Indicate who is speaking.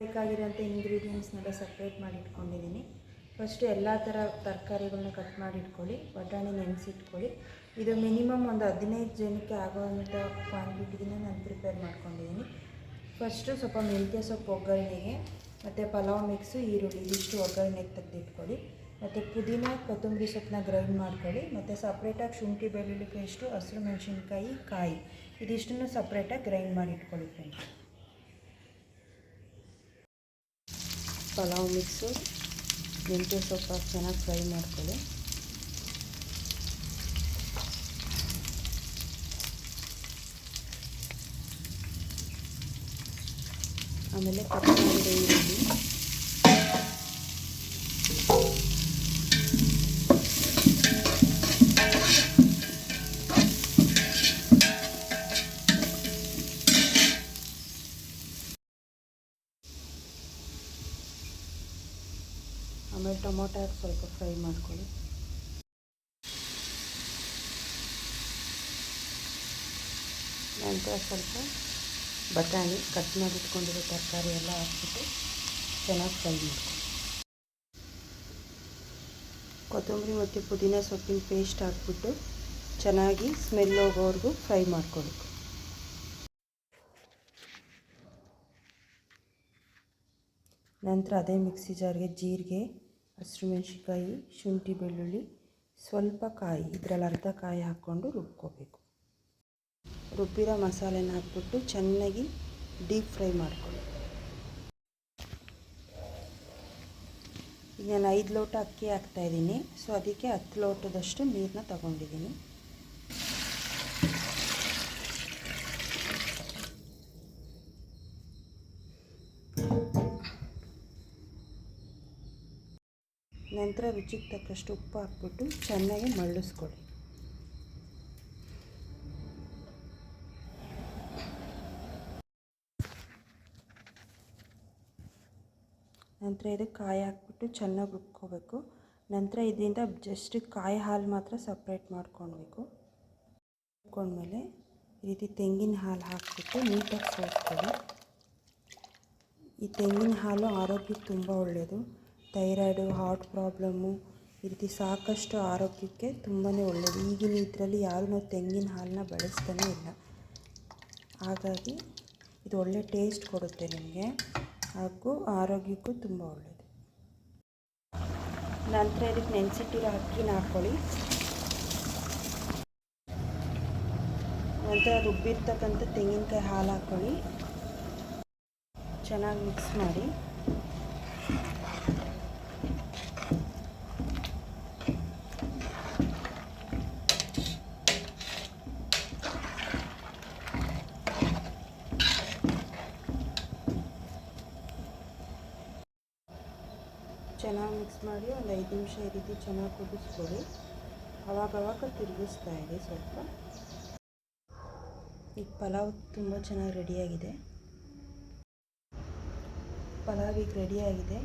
Speaker 1: ಬೇಕಾಗಿರೋಂಥ ಇಂಗ್ರೀಡಿಯೆಂಟ್ಸ್ನೆಲ್ಲ separate ಮಾಡಿ ಇಟ್ಕೊಂಡಿದ್ದೀನಿ. First ಎಲ್ಲ ಥರ ತರಕಾರಿಗಳನ್ನ ಕಟ್ ಮಾಡಿ ಇಟ್ಕೊಳ್ಳಿ. ಬಟಾಣಿ ನೆನೆಸಿಟ್ಕೊಳ್ಳಿ. ಇದು ಮಿನಿಮಮ್ ಒಂದು 15 ಜನಕ್ಕೆ ಆಗೋವಂಥ ಕ್ವಾಂಟಿಟಿನ ನಾನು ಪ್ರಿಪೇರ್ ಮಾಡ್ಕೊಂಡಿದ್ದೀನಿ. ಫಸ್ಟು ಸ್ವಲ್ಪ ಮೆಂತ್ಯ ಸೊಪ್ಪು ಒಗ್ಗರಣೆಗೆ, ಮತ್ತು ಪಲಾವ್ ಮಿಕ್ಸು, ಈರುಳ್ಳಿ ಇದಿಷ್ಟು ಒಗ್ಗರಣೆಗೆ ತೆಗೆದಿಟ್ಕೊಳ್ಳಿ. ಮತ್ತು ಪುದೀನ ಕೊತ್ತಂಬರಿ ಸೊಪ್ಪನ್ನ ಗ್ರೈಂಡ್ ಮಾಡ್ಕೊಳ್ಳಿ. ಮತ್ತು ಸಪ್ರೇಟಾಗಿ ಶುಂಠಿ ಬೆಳ್ಳುಳ್ಳಿ ಪೇಸ್ಟು, ಹಸಿರು ಮೆಣಸಿನ್ಕಾಯಿ, ಕಾಯಿ ಇದಿಷ್ಟನ್ನು ಸಪ್ರೇಟಾಗಿ ಗ್ರೈಂಡ್ ಮಾಡಿ ಇಟ್ಕೊಳ್ಳಿ ಫ್ರೆಂಡ್ಸ್. ಪಲಾವ್ ಮಿಕ್ಸು, ಮೆಂತ್ಯ ಸೊಪ್ಪು ಚೆನ್ನಾಗಿ ಫ್ರೈ ಮಾಡ್ಕೊಳ್ಳಿ. ಆಮೇಲೆ ಕಟ್ ಮಾಡಿದ ಈರುಳ್ಳಿ, ಆಮೇಲೆ ಟೊಮೊಟೊ ಸ್ವಲ್ಪ ಫ್ರೈ ಮಾಡ್ಕೊಳ್ಳಿ. ನಂತರ ಸ್ವಲ್ಪ ಬಟಾಣಿ ಕಟ್ ಮಾಡಿಟ್ಕೊಂಡಿರೋ ತರಕಾರಿ ಎಲ್ಲ ಹಾಕ್ಬಿಟ್ಟು ಚೆನ್ನಾಗಿ ಫ್ರೈ ಮಾಡ್ಕೊಳ್ಳಿ. ಕೊತ್ತಂಬರಿ ಮತ್ತು ಪುದೀನ ಸೊಪ್ಪಿನ ಪೇಸ್ಟ್ ಹಾಕ್ಬಿಟ್ಟು ಚೆನ್ನಾಗಿ ಸ್ಮೆಲ್ ಹೋಗೋವರೆಗೂ ಫ್ರೈ ಮಾಡ್ಕೊಳ್ಳಿ. ನಂತರ ಅದೇ ಮಿಕ್ಸಿ ಜಾರ್ಗೆ ಜೀರಿಗೆ, ಹಸಿರು ಮೆಣಸಿನ್ಕಾಯಿ, ಶುಂಠಿ ಬೆಳ್ಳುಳ್ಳಿ, ಸ್ವಲ್ಪ ಕಾಯಿ, ಇದರಲ್ಲಿ ಅರ್ಧ ಕಾಯಿ ಹಾಕ್ಕೊಂಡು ರುಬ್ಕೋಬೇಕು. ರುಬ್ಬಿರೋ ಮಸಾಲೆನ ಹಾಕ್ಬಿಟ್ಟು ಚೆನ್ನಾಗಿ ಡೀಪ್ ಫ್ರೈ ಮಾಡ್ಕೊಳ್ಳಿ. ಈಗ ನಾನು 5 ಲೋಟ ಅಕ್ಕಿ ಹಾಕ್ತಾಯಿದ್ದೀನಿ. ಸೊ ಅದಕ್ಕೆ 10 ಲೋಟದಷ್ಟು ನೀರನ್ನ ತಗೊಂಡಿದ್ದೀನಿ. ನಂತರ ರುಚಿಗೆ ತಕ್ಕಷ್ಟು ಉಪ್ಪು ಹಾಕ್ಬಿಟ್ಟು ಚೆನ್ನಾಗಿ ಮಳ್ಳಿಸ್ಕೊಳ್ಳಿ. ನಂತರ ಇದಕ್ಕೆ ಕಾಯಿ ಹಾಕ್ಬಿಟ್ಟು ಚೆನ್ನಾಗಿ ರುಬ್ಕೋಬೇಕು. ನಂತರ ಇದರಿಂದ ಜಸ್ಟ್ ಕಾಯಿ ಹಾಲು ಮಾತ್ರ ಸಪ್ರೇಟ್ ಮಾಡ್ಕೊಳ್ಬೇಕು. ರುಬ್ಕೊಂಡ್ಮೇಲೆ ಈ ರೀತಿ ತೆಂಗಿನ ಹಾಲು ಹಾಕ್ಬಿಟ್ಟು ನೀಟಾಗಿ ಸೋಸ್ಕೊಳ್ಳಿ. ಈ ತೆಂಗಿನ ಹಾಲು ಆರೋಗ್ಯಕ್ಕೆ ತುಂಬ ಒಳ್ಳೆಯದು. ಥೈರಾಯ್ಡು, ಹಾರ್ಟ್ ಪ್ರಾಬ್ಲಮ್ಮು ಈ ರೀತಿ ಸಾಕಷ್ಟು ಆರೋಗ್ಯಕ್ಕೆ ತುಂಬಾ ಒಳ್ಳೆಯದು. ಈಗಿನ ಇದರಲ್ಲಿ ಯಾರೂ ನಾವು ತೆಂಗಿನ ಹಾಲನ್ನ ಬಳಸ್ತಾನೇ ಇಲ್ಲ. ಹಾಗಾಗಿ ಇದು ಒಳ್ಳೆ ಟೇಸ್ಟ್ ಕೊಡುತ್ತೆ ನಿಮಗೆ, ಹಾಗೂ ಆರೋಗ್ಯಕ್ಕೂ ತುಂಬ ಒಳ್ಳೆಯದು. ನಂತರ ಇದಕ್ಕೆ ನೆನೆಸಿಟ್ಟಿರೋ ಅಕ್ಕಿನ ಹಾಕ್ಕೊಳ್ಳಿ. ನಂತರ ರುಬ್ಬಿರ್ತಕ್ಕಂಥ ತೆಂಗಿನಕಾಯಿ ಹಾಲು ಹಾಕ್ಕೊಳ್ಳಿ. ಚೆನ್ನಾಗಿ ಮಿಕ್ಸ್ ಮಾಡಿ. ಚೆನ್ನಾಗಿ ಮಿಕ್ಸ್ ಮಾಡಿ ಒಂದು 5 ನಿಮಿಷ ಈ ರೀತಿ ಚೆನ್ನಾಗಿ ಕುದಿಸ್ಕೊಳ್ಳಿ. ಅವಾಗವಾಗ ತಿರುಗಿಸ್ತಾ ಇರಿ ಸ್ವಲ್ಪ. ಈಗ ಪಲಾವ್ ತುಂಬ ಚೆನ್ನಾಗಿ ರೆಡಿಯಾಗಿದೆ. ಪಲಾವ್ ಈಗ ರೆಡಿಯಾಗಿದೆ.